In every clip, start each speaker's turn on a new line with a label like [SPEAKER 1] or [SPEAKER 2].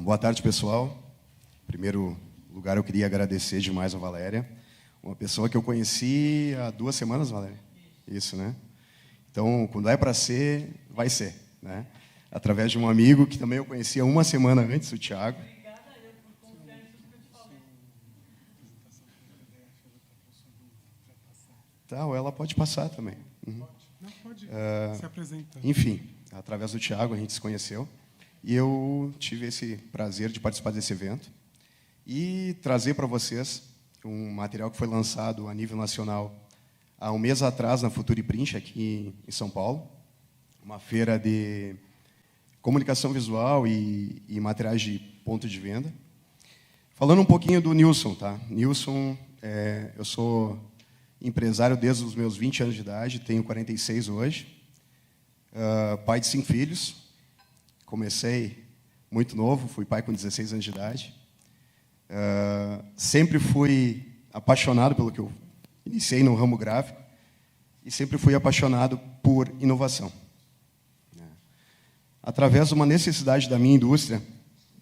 [SPEAKER 1] Boa tarde, pessoal. Em primeiro lugar, eu queria agradecer demais a Valéria, uma pessoa que eu conheci há 2 semanas, Valéria? Isso, né? Então, quando é para ser, vai ser, né? Através de um amigo que também eu conhecia 1 semana antes, o Thiago.
[SPEAKER 2] Obrigada eu por confiar nisso que eu te falei.
[SPEAKER 1] Tá, ou ela pode passar também. Uhum.
[SPEAKER 3] Não, pode se apresentar.
[SPEAKER 1] Enfim, através do Thiago a gente se conheceu e eu tive esse prazer de participar desse evento e trazer para vocês um material que foi lançado a nível nacional há 1 mês atrás na Futuriprint, aqui em São Paulo, uma feira de comunicação visual e materiais de ponto de venda. Falando um pouquinho do Nilson, tá? Nilson, eu sou empresário desde os meus 20 anos de idade, tenho 46 hoje, pai de 5 filhos, comecei muito novo, fui pai com 16 anos de idade, sempre fui apaixonado pelo que eu iniciei no ramo gráfico e sempre fui apaixonado por inovação. Através de uma necessidade da minha indústria,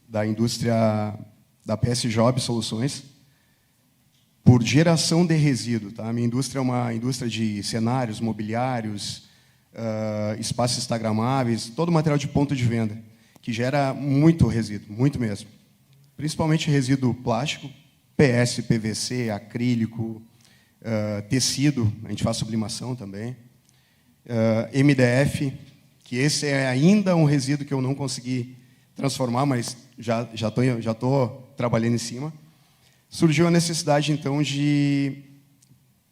[SPEAKER 1] da indústria da PS Job Soluções, por geração de resíduo. Tá? A minha indústria é uma indústria de cenários, mobiliários, espaços instagramáveis, todo material de ponto de venda, que gera muito resíduo, muito mesmo. Principalmente resíduo plástico, PS, PVC, acrílico, tecido, a gente faz sublimação também, MDF, que esse é ainda um resíduo que eu não consegui transformar, mas já estou trabalhando em cima. Surgiu a necessidade, então, de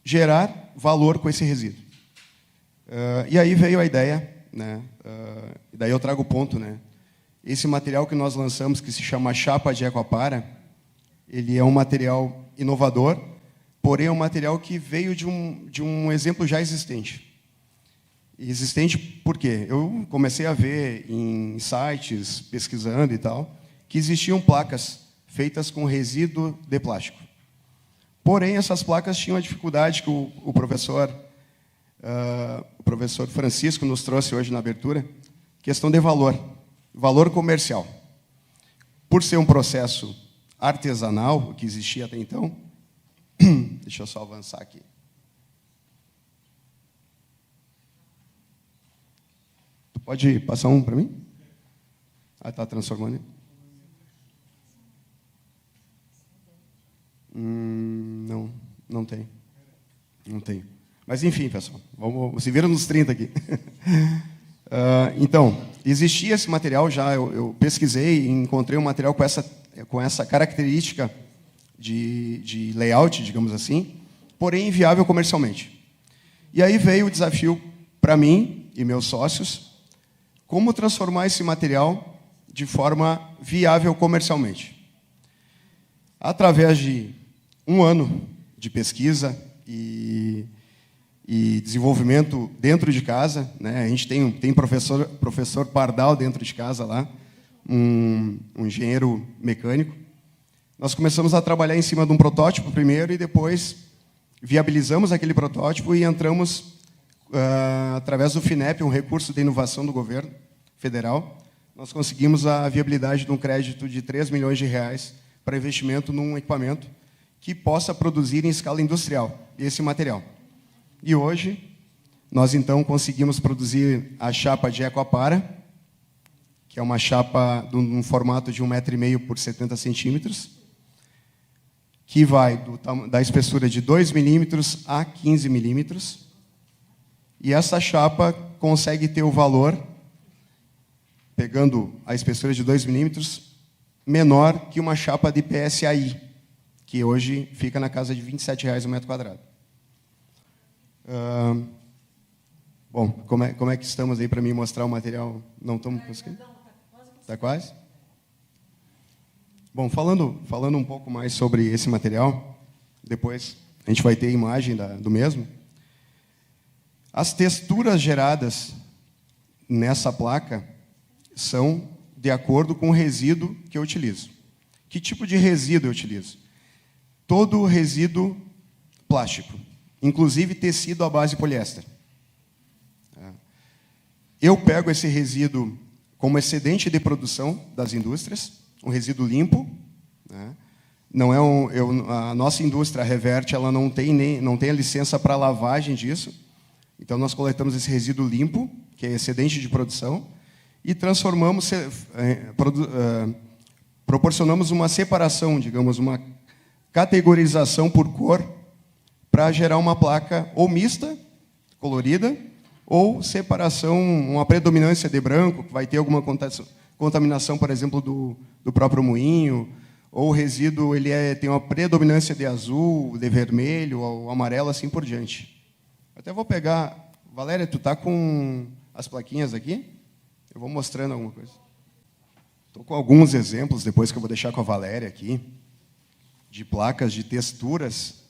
[SPEAKER 1] gerar valor com esse resíduo. E aí veio a ideia, né? E daí eu trago o ponto, né? Esse material que nós lançamos, que se chama chapa de Equapara, ele é um material inovador, porém é um material que veio de um exemplo já existente. Existente por quê? Eu comecei a ver em sites, pesquisando e tal, que existiam placas feitas com resíduo de plástico. Porém, essas placas tinham a dificuldade que o professor Francisco nos trouxe hoje na abertura, questão de valor comercial. Por ser um processo artesanal, o que existia até então, deixa eu só avançar aqui. Tu pode passar um para mim? Ah, está transformando. Não tem. Não tem. Mas, enfim, pessoal, se viram nos 30 aqui. Então, existia esse material já, eu pesquisei e encontrei um material com essa característica de layout, digamos assim, porém inviável comercialmente. E aí veio o desafio para mim e meus sócios, como transformar esse material de forma viável comercialmente. Através de 1 ano de pesquisa e desenvolvimento dentro de casa, né? A gente tem professor Pardal dentro de casa lá, um engenheiro mecânico. Nós começamos a trabalhar em cima de um protótipo primeiro e depois viabilizamos aquele protótipo e entramos, através do FINEP, um recurso de inovação do governo federal, nós conseguimos a viabilidade de um crédito de R$3 milhões para investimento num equipamento que possa produzir em escala industrial esse material. E hoje, nós então conseguimos produzir a chapa de Equapara, que é uma chapa de um formato de 1,5 m por 70 centímetros, que vai da espessura de 2 milímetros a 15 milímetros. E essa chapa consegue ter o valor, pegando a espessura de 2 milímetros, menor que uma chapa de PSAI, que hoje fica na casa de R$ 27,00 o metro quadrado. Bom, como é que estamos aí para mim mostrar o material? Não estamos conseguindo? Está quase? Bom, falando um pouco mais sobre esse material, depois a gente vai ter a imagem do mesmo. As texturas geradas nessa placa são de acordo com o resíduo que eu utilizo. Que tipo de resíduo eu utilizo? Todo resíduo plástico, inclusive tecido à base de poliéster. Eu pego esse resíduo como excedente de produção das indústrias, um resíduo limpo, né? Não é a nossa indústria, a Reverte, ela não tem a licença para lavagem disso. Então, nós coletamos esse resíduo limpo, que é excedente de produção, e transformamos, proporcionamos uma separação, digamos, uma categorização por cor, para gerar uma placa ou mista, colorida, ou separação, uma predominância de branco, que vai ter alguma contaminação, por exemplo, do próprio moinho, ou o resíduo tem uma predominância de azul, de vermelho, ou amarelo, assim por diante. Até vou pegar... Valéria, tu está com as plaquinhas aqui? Eu vou mostrando alguma coisa. Estou com alguns exemplos, depois que eu vou deixar com a Valéria aqui, de placas de texturas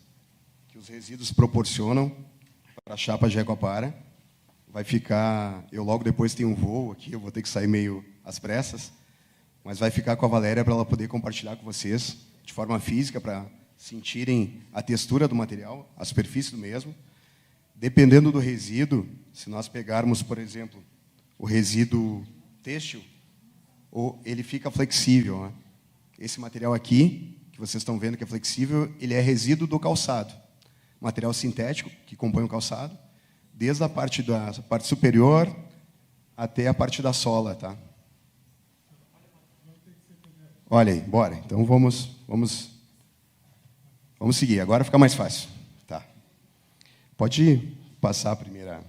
[SPEAKER 1] que os resíduos proporcionam para a chapa Jacopara. Vai ficar... Eu logo depois tenho um voo aqui, eu vou ter que sair meio às pressas, mas vai ficar com a Valéria para ela poder compartilhar com vocês de forma física, para sentirem a textura do material, a superfície do mesmo. Dependendo do resíduo, se nós pegarmos, por exemplo, o resíduo têxtil, ele fica flexível, né? Esse material aqui, que vocês estão vendo que é flexível, ele é resíduo do calçado. Material sintético que compõe o calçado, desde a parte superior até a parte da sola, tá? Olha aí, bora. Então vamos seguir. Agora fica mais fácil. Tá. Pode passar a primeira.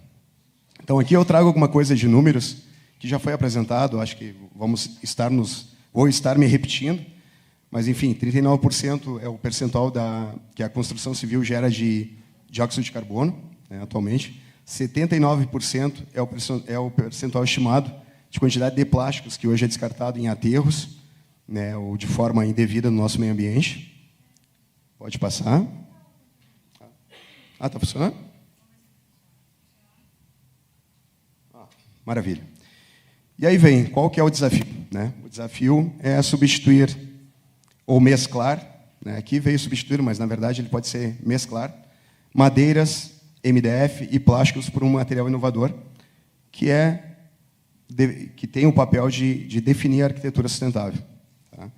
[SPEAKER 1] Então aqui eu trago alguma coisa de números que já foi apresentado. Acho que vou estar me repetindo, mas enfim, 39% é o percentual que a construção civil gera de dióxido de carbono, né, atualmente. 79% é o percentual estimado de quantidade de plásticos que hoje é descartado em aterros, né, ou de forma indevida no nosso meio ambiente. Pode passar. Está funcionando? Maravilha. E aí vem, qual que é o desafio? Né? O desafio é substituir ou mesclar, né? Aqui veio substituir, mas na verdade ele pode ser mesclar, madeiras, MDF e plásticos por um material inovador, que tem o papel de definir a arquitetura sustentável. Tá?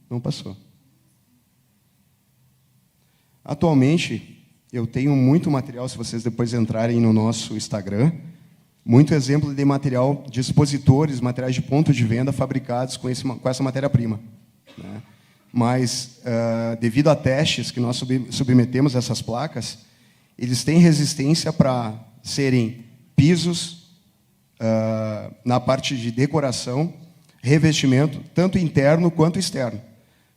[SPEAKER 1] Não passou. Atualmente, eu tenho muito material, se vocês depois entrarem no nosso Instagram, muito exemplo de material de expositores, materiais de ponto de venda fabricados com essa matéria-prima. Né? Mas, devido a testes que nós submetemos a essas placas, eles têm resistência para serem pisos, na parte de decoração, revestimento, tanto interno quanto externo.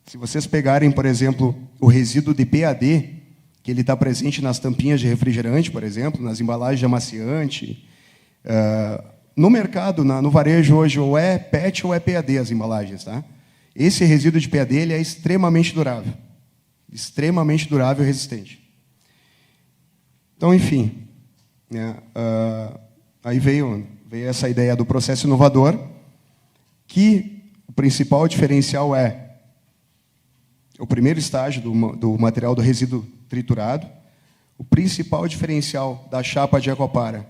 [SPEAKER 1] Se vocês pegarem, por exemplo, o resíduo de PAD, que ele está presente nas tampinhas de refrigerante, por exemplo, nas embalagens de amaciante, no mercado, no varejo hoje, ou é PET ou é PAD as embalagens. Tá? Esse resíduo de PAD ele é extremamente durável e resistente. Então, enfim, né, aí veio essa ideia do processo inovador, que o principal diferencial é o primeiro estágio do material do resíduo triturado. O principal diferencial da chapa de Jacopara,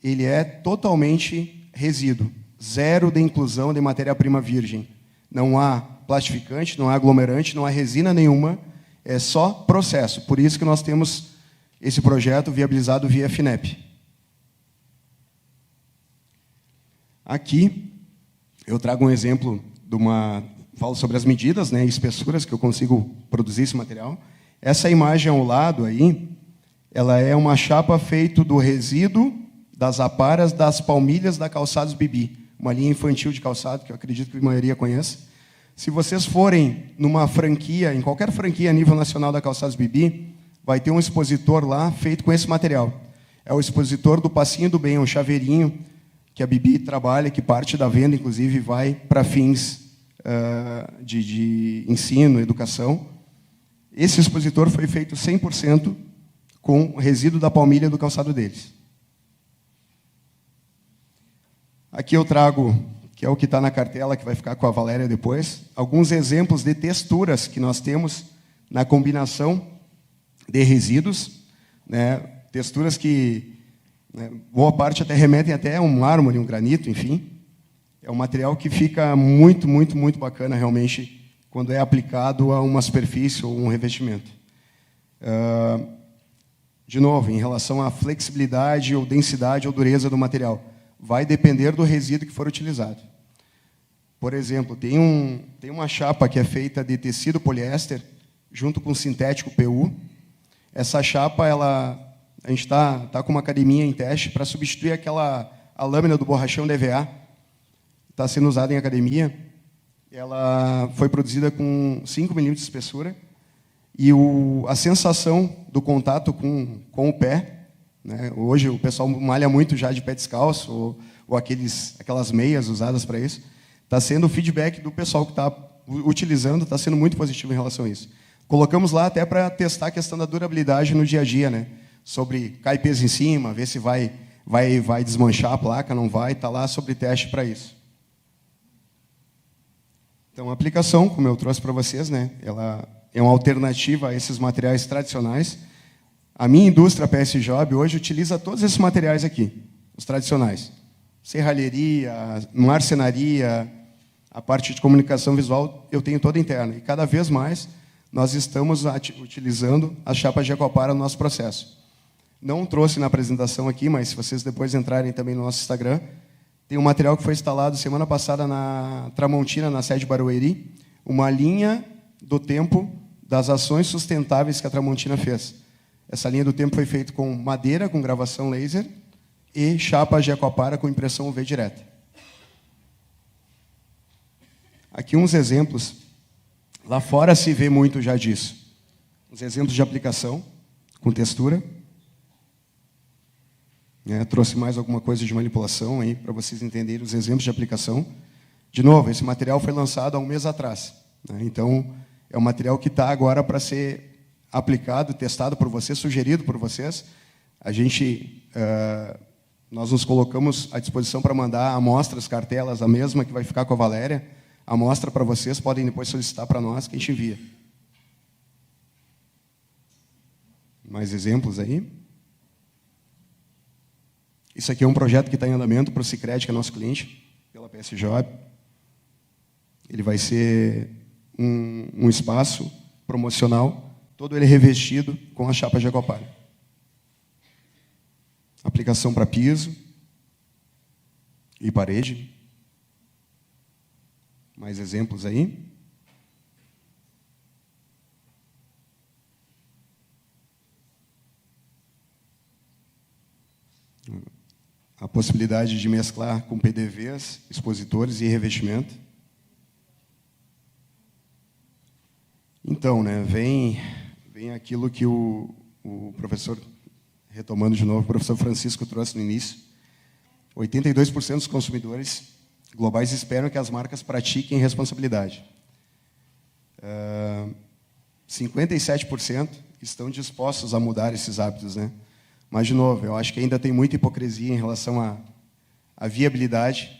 [SPEAKER 1] ele é totalmente resíduo, zero de inclusão de matéria-prima virgem. Não há plastificante, não há aglomerante, não há resina nenhuma, é só processo. Por isso que nós temos esse projeto viabilizado via FINEP. Aqui, eu trago um exemplo falo sobre as medidas, né, espessuras que eu consigo produzir esse material. Essa imagem ao lado aí, ela é uma chapa feita do resíduo das aparas das palmilhas da Calçados Bibi, uma linha infantil de calçado, que eu acredito que a maioria conhece. Se vocês forem numa franquia, em qualquer franquia a nível nacional da Calçados Bibi, vai ter um expositor lá feito com esse material. É o expositor do Passinho do Bem, um chaveirinho que a Bibi trabalha, que parte da venda, inclusive, vai para fins de ensino, educação. Esse expositor foi feito 100% com resíduo da palmilha do calçado deles. Aqui eu trago, que é o que está na cartela, que vai ficar com a Valéria depois, alguns exemplos de texturas que nós temos na combinação de resíduos, né? Texturas que né? Boa parte até remetem até a um mármore, um granito, enfim. É um material que fica muito, muito, muito bacana, realmente, quando é aplicado a uma superfície ou um revestimento. De novo, em relação à flexibilidade ou densidade ou dureza do material, vai depender do resíduo que for utilizado. Por exemplo, tem uma chapa que é feita de tecido poliéster junto com sintético PU. Essa chapa, a gente está com uma academia em teste para substituir a lâmina do borrachão DVA. Está sendo usada em academia. Ela foi produzida com 5 milímetros de espessura. E a sensação do contato com o pé, né? Hoje o pessoal malha muito já de pé descalço, ou aquelas meias usadas para isso. Está sendo o feedback do pessoal que está utilizando, está sendo muito positivo em relação a isso. Colocamos lá até para testar a questão da durabilidade no dia a dia, né? Sobre cai peso em cima, ver se vai desmanchar a placa, não vai, está lá sobre teste para isso. Então, a aplicação, como eu trouxe para vocês, né? Ela é uma alternativa a esses materiais tradicionais. A minha indústria PS Job hoje utiliza todos esses materiais aqui, os tradicionais. Serralheria, marcenaria, a parte de comunicação visual eu tenho toda interna. E cada vez mais nós estamos utilizando as chapas de Ecopara no nosso processo. Não trouxe na apresentação aqui, mas se vocês depois entrarem também no nosso Instagram, tem um material que foi instalado semana passada na Tramontina, na sede Barueri, uma linha do tempo das ações sustentáveis que a Tramontina fez. Essa linha do tempo foi feita com madeira, com gravação laser, e chapa de Ecopara com impressão UV direta. Aqui uns exemplos. Lá fora se vê muito já disso. Os exemplos de aplicação com textura. Trouxe mais alguma coisa de manipulação aí para vocês entenderem os exemplos de aplicação. De novo, esse material foi lançado há um mês atrás, né? Então, é um material que está agora para ser aplicado, testado por vocês, sugerido por vocês. Nós nos colocamos à disposição para mandar amostras, cartelas, a mesma que vai ficar com a Valéria. Amostra para vocês, podem depois solicitar para nós, que a gente envia. Mais exemplos aí. Isso aqui é um projeto que está em andamento para o Sicredi, que é nosso cliente, pela PS Job. Ele vai ser um espaço promocional, todo ele revestido com a chapa de Ecopara. Aplicação para piso e parede. Mais exemplos aí. A possibilidade de mesclar com PDVs, expositores e revestimento. Então, né, vem aquilo que o professor, retomando de novo, o professor Francisco trouxe no início. 82% dos consumidores globais esperam que as marcas pratiquem responsabilidade. 57% estão dispostos a mudar esses hábitos, né? Mas, de novo, eu acho que ainda tem muita hipocrisia em relação à viabilidade,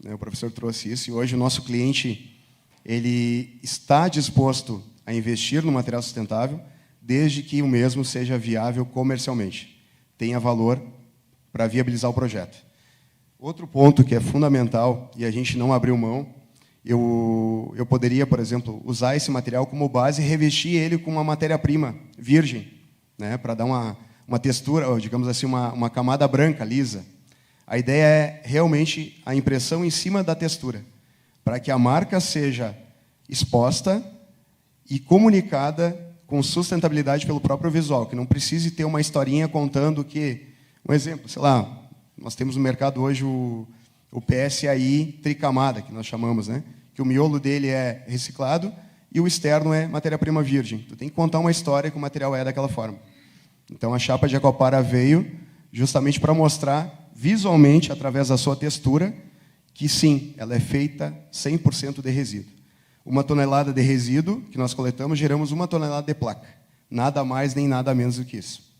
[SPEAKER 1] né? O professor trouxe isso, e hoje o nosso cliente ele está disposto a investir no material sustentável, desde que o mesmo seja viável comercialmente, tenha valor para viabilizar o projeto. Outro ponto que é fundamental, e a gente não abriu mão, eu poderia, por exemplo, usar esse material como base e revestir ele com uma matéria-prima virgem, né? Para dar uma textura, ou, digamos assim, uma camada branca, lisa. A ideia é realmente a impressão em cima da textura, para que a marca seja exposta e comunicada com sustentabilidade pelo próprio visual, que não precise ter uma historinha contando que... Um exemplo, sei lá, nós temos no mercado hoje o PSAI tricamada, que nós chamamos, né? Que o miolo dele é reciclado e o externo é matéria-prima virgem. Tu tem que contar uma história que o material é daquela forma. Então, a chapa de Ecopara veio justamente para mostrar visualmente, através da sua textura, que sim, ela é feita 100% de resíduo. 1 tonelada de resíduo que nós coletamos, geramos 1 tonelada de placa. Nada mais nem nada menos do que isso.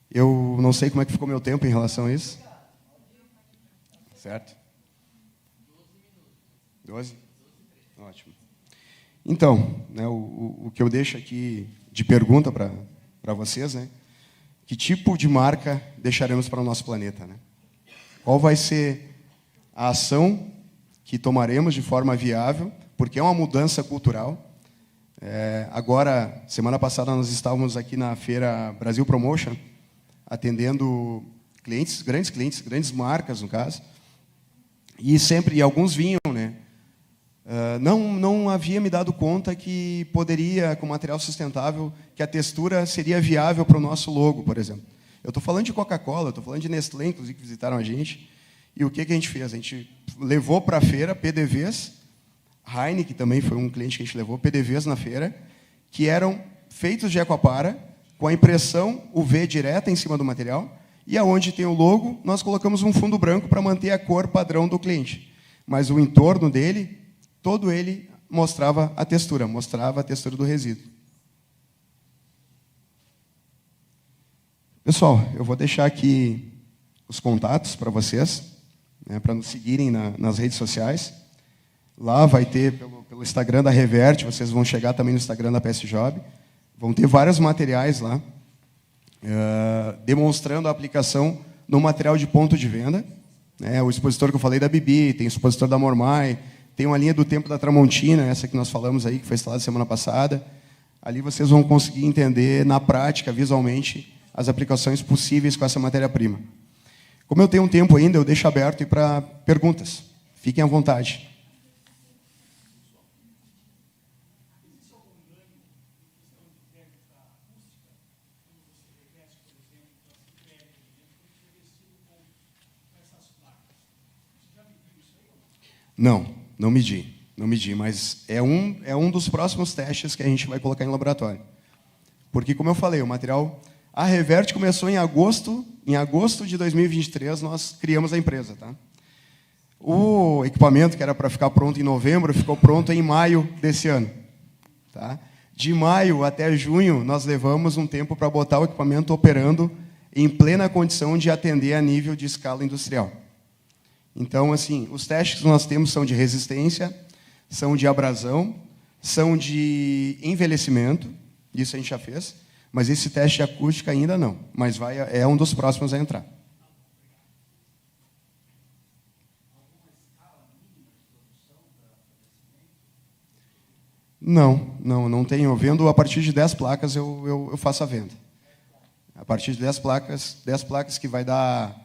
[SPEAKER 1] Eu não sei como é que ficou meu tempo em relação a isso. Certo? 12? Ótimo. Então, né, o que eu deixo aqui de pergunta para vocês, né? que tipo de marca deixaremos para o nosso planeta, né? Qual vai ser a ação que tomaremos de forma viável, porque é uma mudança cultural. Agora, semana passada, nós estávamos aqui na feira Brasil Promotion, atendendo clientes, grandes marcas, no caso, e alguns vinham, né? Não havia me dado conta que poderia, com material sustentável, que a textura seria viável para o nosso logo, por exemplo. Eu estou falando de Coca-Cola, estou falando de Nestlé, inclusive, que visitaram a gente. E o que a gente fez? A gente levou para a feira PDVs, Heineken também foi um cliente que a gente levou, PDVs na feira, que eram feitos de Ecoapara, com a impressão UV direta em cima do material, e aonde tem o logo, nós colocamos um fundo branco para manter a cor padrão do cliente. Mas o entorno dele, todo ele mostrava a textura do resíduo. Pessoal, eu vou deixar aqui os contatos para vocês, né, para nos seguirem nas redes sociais. Lá vai ter, pelo Instagram da Reverte, vocês vão chegar também no Instagram da PS Job, vão ter vários materiais lá, demonstrando a aplicação no material de ponto de venda. O expositor que eu falei da Bibi, tem o expositor da Mormai, tem uma linha do Tempo da Tramontina, essa que nós falamos aí, que foi instalada semana passada. Ali vocês vão conseguir entender na prática, visualmente, as aplicações possíveis com essa matéria-prima. Como eu tenho um tempo ainda, eu deixo aberto para perguntas. Fiquem à vontade. Não medi, mas é um dos próximos testes que a gente vai colocar em laboratório. Porque, como eu falei, o material... A Reverte começou em agosto de 2023, nós criamos a empresa. Tá? O equipamento, que era para ficar pronto em novembro, ficou pronto em maio desse ano. Tá? De maio até junho, nós levamos um tempo para botar o equipamento operando em plena condição de atender a nível de escala industrial. Então, assim, os testes que nós temos são de resistência, são de abrasão, são de envelhecimento, isso a gente já fez, mas esse teste de acústica ainda não, mas é um dos próximos a entrar. Não tenho. Vendo a partir de 10 placas eu faço a venda. A partir de 10 placas que vai dar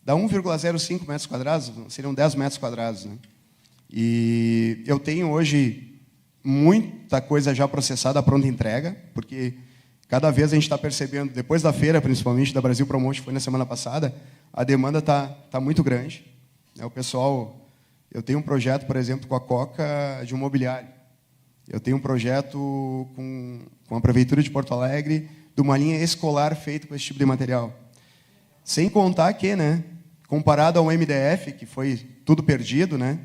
[SPEAKER 1] 1,05 metros quadrados, seriam 10 metros quadrados. Né? E eu tenho hoje muita coisa já processada, à pronta entrega, porque cada vez a gente está percebendo, depois da feira, principalmente da Brasil Promotion, que foi na semana passada, a demanda está muito grande. O pessoal, eu tenho um projeto, por exemplo, com a Coca de um mobiliário. Eu tenho um projeto com a Prefeitura de Porto Alegre de uma linha escolar feita com esse tipo de material. Sem contar que, né, comparado ao MDF, que foi tudo perdido, né,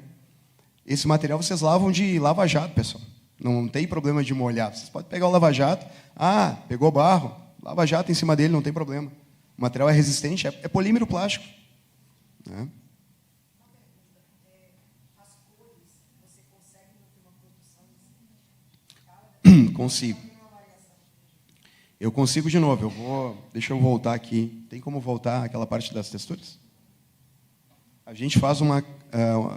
[SPEAKER 1] esse material vocês lavam de lava-jato, pessoal. Não tem problema de molhar. Vocês podem pegar o lava-jato, pegou barro, lava-jato em cima dele, não tem problema. O material é resistente, é polímero plástico. Né?
[SPEAKER 4] As cores, você consegue manter uma produção?
[SPEAKER 1] Consigo. Eu consigo de novo. Deixa eu voltar aqui. Tem como voltar aquela parte das texturas? A gente faz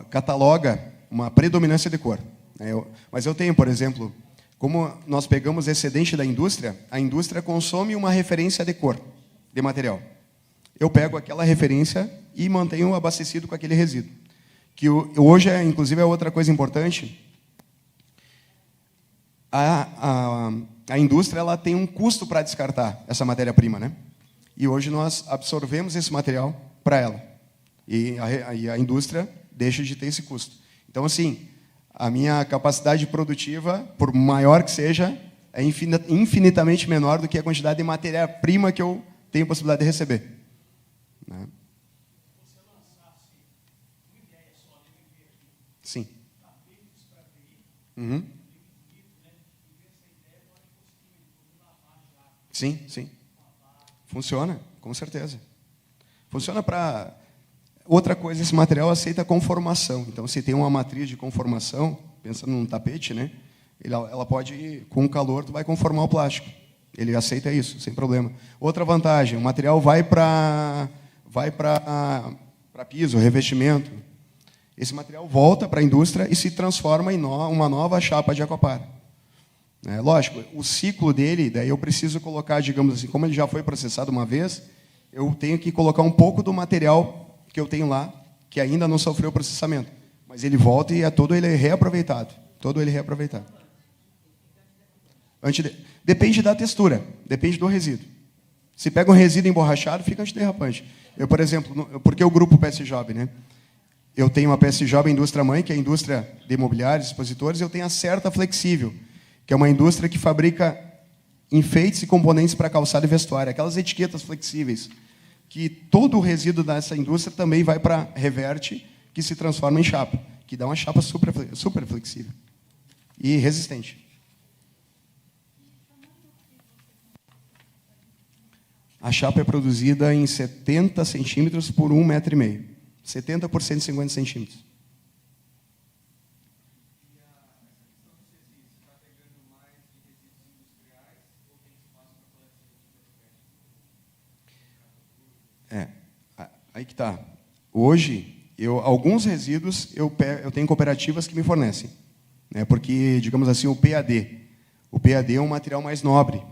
[SPEAKER 1] cataloga uma predominância de cor. Mas eu tenho, por exemplo, como nós pegamos excedente da indústria, a indústria consome uma referência de cor, de material. Eu pego aquela referência e mantenho abastecido com aquele resíduo. Que hoje, inclusive, é outra coisa importante. A indústria ela tem um custo para descartar essa matéria-prima, né? E hoje nós absorvemos esse material para ela. E a indústria deixa de ter esse custo. Então, assim, a minha capacidade produtiva, por maior que seja, é infinitamente menor do que a quantidade de matéria-prima que eu tenho possibilidade de receber. Né?
[SPEAKER 2] Você lançasse uma ideia só de viver aqui,
[SPEAKER 1] Sim.
[SPEAKER 2] tapetes para ver,
[SPEAKER 1] Uhum. Sim. Funciona, com certeza. Funciona para... Outra coisa, esse material aceita conformação. Então, se tem uma matriz de conformação, pensando num tapete, né? Ela pode, com o calor, tu vai conformar o plástico. Ele aceita isso, sem problema. Outra vantagem, o material vai para piso, revestimento. Esse material volta para a indústria e se transforma em uma nova chapa de Aquapar. Lógico, o ciclo dele, daí eu preciso colocar, digamos assim, como ele já foi processado uma vez, eu tenho que colocar um pouco do material que eu tenho lá, que ainda não sofreu processamento. Mas ele volta e todo ele é reaproveitado. Todo ele é reaproveitado. Depende da textura, depende do resíduo. Se pega um resíduo emborrachado, fica antiderrapante. Eu, por exemplo, porque o grupo PS Job, né? Eu tenho a PS Job Indústria Mãe, que é a indústria de imobiliários, expositores, e eu tenho a Certa Flexível, que é uma indústria que fabrica enfeites e componentes para calçado e vestuário, aquelas etiquetas flexíveis, que todo o resíduo dessa indústria também vai para Reverte, que se transforma em chapa, que dá uma chapa super flexível e resistente. A chapa é produzida em 70 centímetros por 1,5 metro. 70 por 150 centímetros. Aí que está. Hoje, alguns resíduos eu tenho cooperativas que me fornecem. Porque, digamos assim, o PAD é um material mais nobre.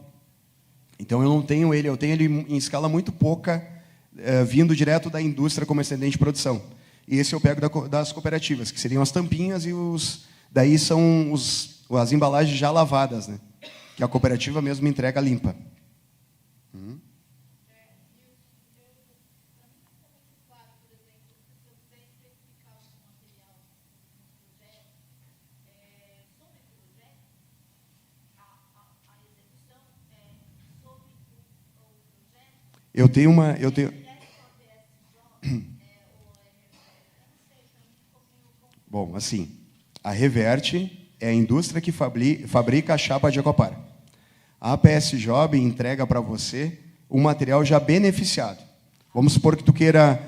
[SPEAKER 1] Então, eu tenho ele em escala muito pouca, vindo direto da indústria como excedente de produção. E esse eu pego das cooperativas, que seriam as tampinhas e daí são as embalagens já lavadas, né? Que a cooperativa mesmo me entrega limpa. Eu tenho Bom, assim, a Reverte é a indústria que fabrica a chapa de Aquapar. A PS Job entrega para você um material já beneficiado. Vamos supor que tu queira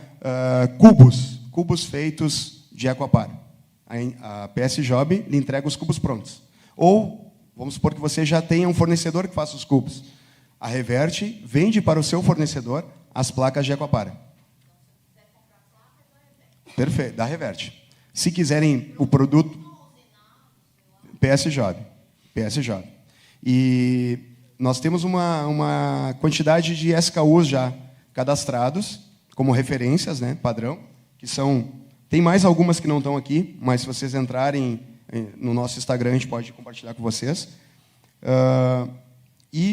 [SPEAKER 1] cubos feitos de Aquapar. A PS Job lhe entrega os cubos prontos. Ou, vamos supor que você já tenha um fornecedor que faça os cubos. A Reverte vende para o seu fornecedor as placas de Aquapar. Perfeito, da Reverte. Se quiserem o produto, PS Job. E nós temos uma quantidade de SKUs já cadastrados, como referências, né, padrão, que são... Tem mais algumas que não estão aqui, mas se vocês entrarem no nosso Instagram, a gente pode compartilhar com vocês.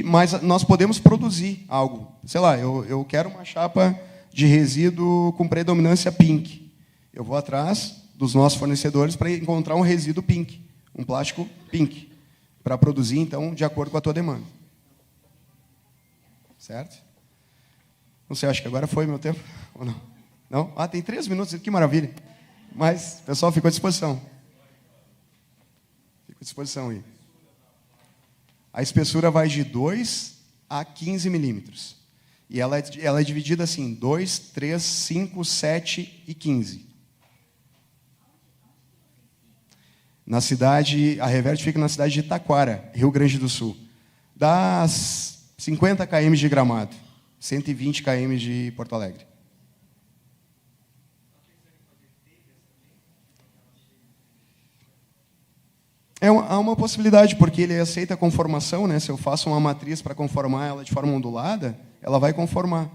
[SPEAKER 1] Mas nós podemos produzir algo. Sei lá, eu quero uma chapa de resíduo com predominância pink. Eu vou atrás dos nossos fornecedores para encontrar um resíduo pink, um plástico pink, para produzir, então, de acordo com a tua demanda. Certo? Não sei, acho que agora foi meu tempo, ou não? Não? Ah, tem 3 minutos, que maravilha. Mas, pessoal, ficou à disposição. Fico à disposição aí. A espessura vai de 2 a 15 milímetros. E ela é dividida assim, 2, 3, 5, 7 e 15. Na cidade, a Reverte fica na cidade de Taquara, Rio Grande do Sul. Dá 50 km de Gramado, 120 km de Porto Alegre. Há uma possibilidade, porque ele aceita a conformação, né? Se eu faço uma matriz para conformar ela de forma ondulada, ela vai conformar.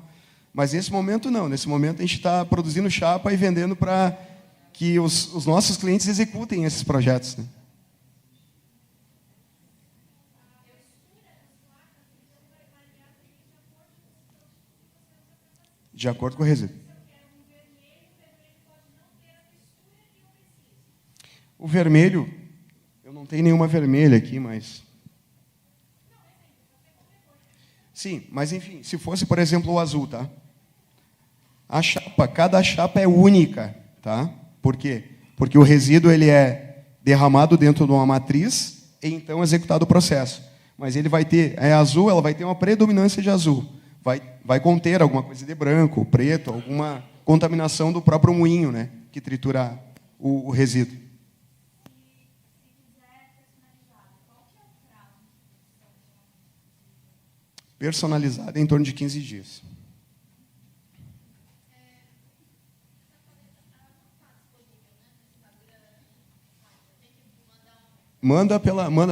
[SPEAKER 1] Mas nesse momento não. Nesse momento a gente está produzindo chapa e vendendo para que os nossos clientes executem esses projetos, né? De acordo com o resíduo. O vermelho, eu não tenho nenhuma vermelha aqui, mas... Sim, mas enfim, se fosse, por exemplo, o azul, tá? Cada chapa é única, tá? Por quê? Porque o resíduo ele é derramado dentro de uma matriz e então executado o processo. Mas ele vai ter, azul, ela vai ter uma predominância de azul. Vai conter alguma coisa de branco, preto, alguma contaminação do próprio moinho, né? Que tritura o resíduo. personalizada em torno de 15 dias.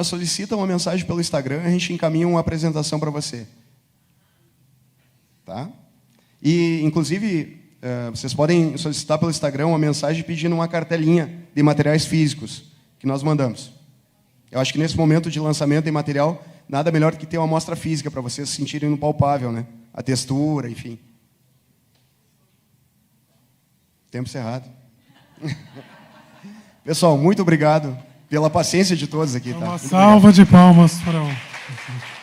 [SPEAKER 1] Solicita uma mensagem pelo Instagram, a gente encaminha uma apresentação para você. Tá? E, inclusive, vocês podem solicitar pelo Instagram uma mensagem pedindo uma cartelinha de materiais físicos que nós mandamos. Eu acho que nesse momento de lançamento de material, nada melhor do que ter uma amostra física para vocês se sentirem no palpável, né? A textura, enfim. Tempo cerrado. Pessoal, muito obrigado pela paciência de todos aqui. Tá?
[SPEAKER 3] Uma salva de palmas para o...